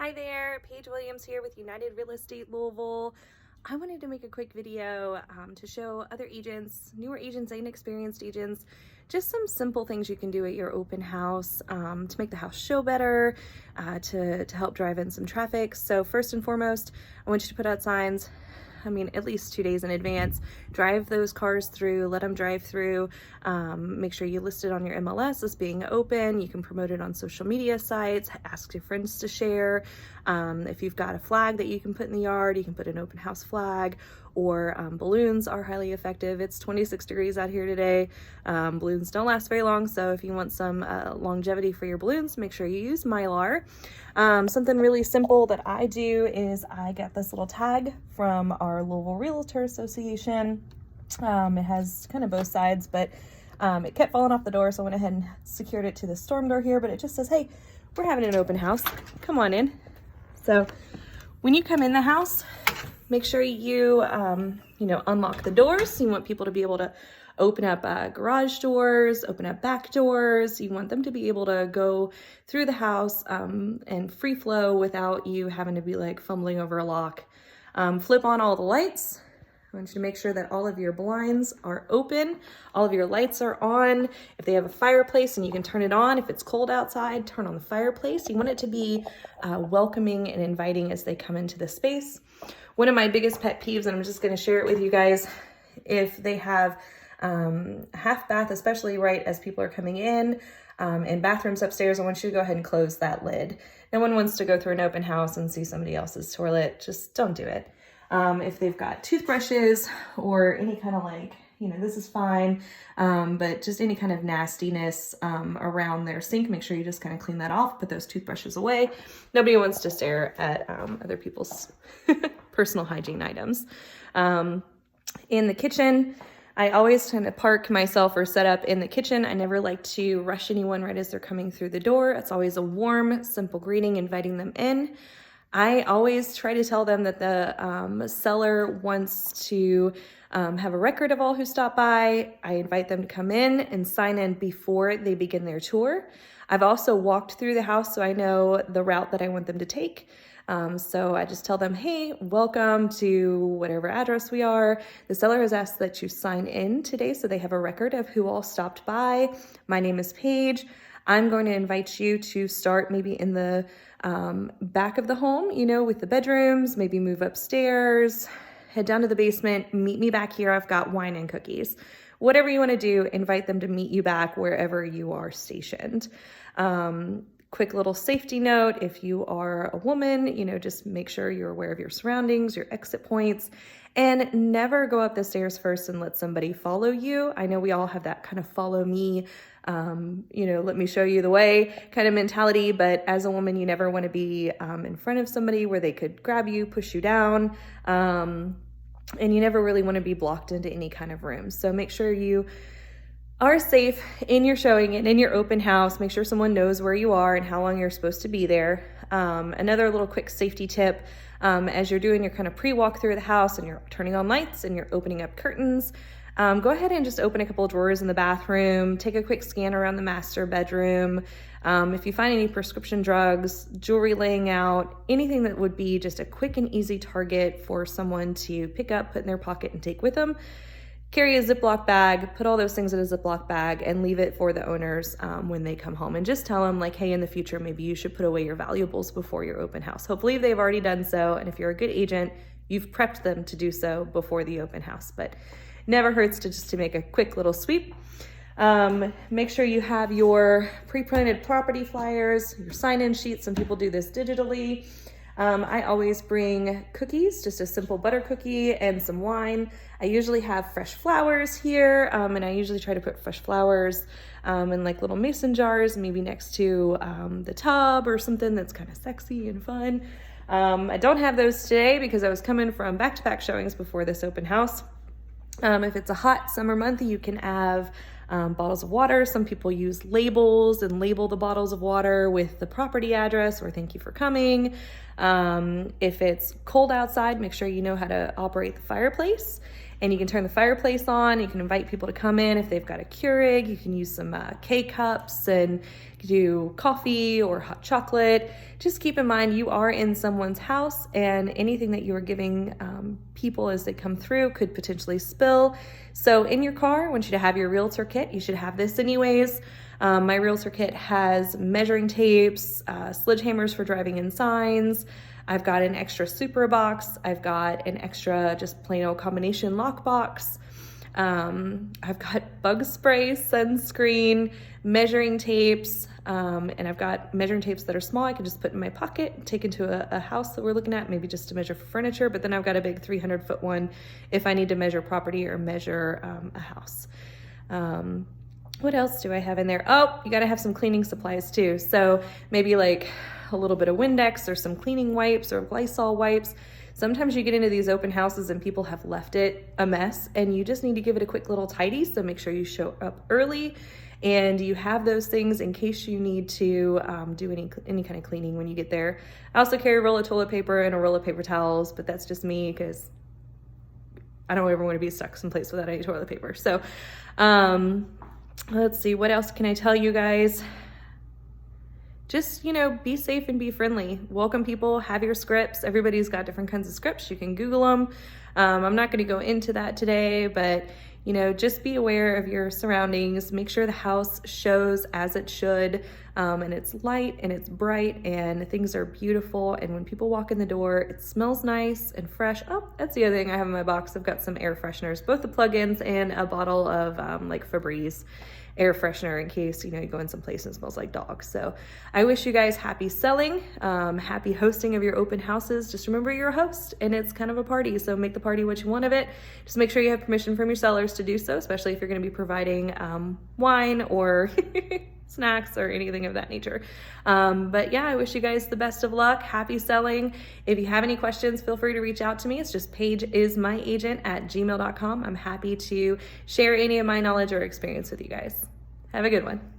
Hi there, Paige Williams here with United Real Estate Louisville. I wanted to make a quick video to show other agents, newer agents and experienced agents, just some simple things you can do at your open house to make the house show better, to help drive in some traffic. So first and foremost, I want you to put out signs. At least 2 days in advance. Drive those cars through, let them drive through. Make sure you list it on your MLS as being open. You can promote it on social media sites, ask your friends to share. If you've got a flag that you can put in the yard, you can put an open house flag, or balloons are highly effective. It's 26 degrees out here today. Balloons don't last very long, so if you want some longevity for your balloons, make sure you use Mylar. Something really simple that I do is I got this little tag from our Louisville Realtor Association. It has kind of both sides, but it kept falling off the door, so I went ahead and secured it to the storm door here, but it just says, hey, we're having an open house. Come on in. So when you come in the house, make sure you, unlock the doors. You want people to be able to open up garage doors, open up back doors. You want them to be able to go through the house and free flow without you having to be like fumbling over a lock. Flip on all the lights. I want you to make sure that all of your blinds are open, all of your lights are on. If they have a fireplace and you can turn it on, if it's cold outside, turn on the fireplace. You want it to be welcoming and inviting as they come into the space. One of my biggest pet peeves, and I'm just gonna share it with you guys, if they have half bath, especially right as people are coming in, and bathrooms upstairs, I want you to go ahead and close that lid. No one wants to go through an open house and see somebody else's toilet. Just don't do it. If they've got toothbrushes or any kind of this is fine, but just any kind of nastiness around their sink, make sure you just kind of clean that off, put those toothbrushes away. Nobody wants to stare at other people's personal hygiene items. In the kitchen, I always tend to park myself or set up in the kitchen. I never like to rush anyone right as they're coming through the door. It's always a warm, simple greeting, inviting them in. I always try to tell them that the seller wants to have a record of all who stop by. I invite them to come in and sign in before they begin their tour. I've also walked through the house, so I know the route that I want them to take. So I just tell them, hey, welcome to whatever address we are. The seller has asked that you sign in today so they have a record of who all stopped by. My name is Paige. I'm going to invite you to start maybe in the back of the home, with the bedrooms, maybe move upstairs, head down to the basement, meet me back here. I've got wine and cookies. Whatever you want to do, invite them to meet you back wherever you are stationed. Quick little safety note, if you are a woman, just make sure you're aware of your surroundings, your exit points, and never go up the stairs first and let somebody follow you. I know we all have that kind of follow me, let me show you the way kind of mentality, but as a woman, you never want to be in front of somebody where they could grab you, push you down, and you never really want to be blocked into any kind of room. So make sure you are safe in your showing and in your open house. Make sure someone knows where you are and how long you're supposed to be there. Another little quick safety tip, as you're doing your kind of pre-walk through the house and you're turning on lights and you're opening up curtains, go ahead and just open a couple of drawers in the bathroom, take a quick scan around the master bedroom. If you find any prescription drugs, jewelry laying out, anything that would be just a quick and easy target for someone to pick up, put in their pocket and take with them, carry a Ziploc bag, put all those things in a Ziploc bag and leave it for the owners when they come home. And just tell them hey, in the future, maybe you should put away your valuables before your open house. Hopefully they've already done so. And if you're a good agent, you've prepped them to do so before the open house, but never hurts to make a quick little sweep. Make sure you have your pre-printed property flyers, your sign-in sheets. Some people do this digitally. I always bring cookies, just a simple butter cookie and some wine. I usually have fresh flowers here, and I usually try to put fresh flowers in little mason jars, maybe next to the tub or something that's kind of sexy and fun. I don't have those today because I was coming from back-to-back showings before this open house. If it's a hot summer month, you can have bottles of water. Some people use labels and label the bottles of water with the property address or thank you for coming. If it's cold outside, make sure you know how to operate the fireplace. and you can turn the fireplace on. You can invite people to come in if they've got a Keurig. You can use some K-cups and do coffee or hot chocolate. Just keep in mind you are in someone's house, and anything that you are giving people as they come through could potentially spill. So in your car, I want you to have your realtor kit. You should have this anyways. My realtor kit has measuring tapes, sledgehammers for driving in signs. I've got an extra super box. I've got an extra just plain old combination lock box. I've got bug spray, sunscreen, measuring tapes, and I've got measuring tapes that are small. I can just put in my pocket, take into a house that we're looking at, maybe just to measure for furniture, but then I've got a big 300-foot one if I need to measure property or measure a house. What else do I have in there? Oh, you gotta have some cleaning supplies too. So maybe like a little bit of Windex or some cleaning wipes or Lysol wipes. Sometimes you get into these open houses and people have left it a mess, and you just need to give it a quick little tidy. So make sure you show up early and you have those things in case you need to do any kind of cleaning when you get there. I also carry a roll of toilet paper and a roll of paper towels, but that's just me because I don't ever want to be stuck someplace without any toilet paper. So let's see, what else can I tell you guys? Just, be safe and be friendly. Welcome people, have your scripts. Everybody's got different kinds of scripts. You can Google them. I'm not going to go into that today, but, just be aware of your surroundings. Make sure the house shows as it should, and it's light and it's bright and things are beautiful. And when people walk in the door, it smells nice and fresh. Oh, that's the other thing I have in my box. I've got some air fresheners, both the plug-ins and a bottle of like Febreze air freshener in case, you go in some place and it smells like dogs. So I wish you guys happy selling, happy hosting of your open houses. Just remember you're a host and it's kind of a party. So make the party what you want of it. Just make sure you have permission from your sellers to do so, especially if you're going to be providing wine or snacks or anything of that nature. But yeah, I wish you guys the best of luck. Happy selling. If you have any questions, feel free to reach out to me. It's just paigeismyagent@gmail.com. I'm happy to share any of my knowledge or experience with you guys. Have a good one.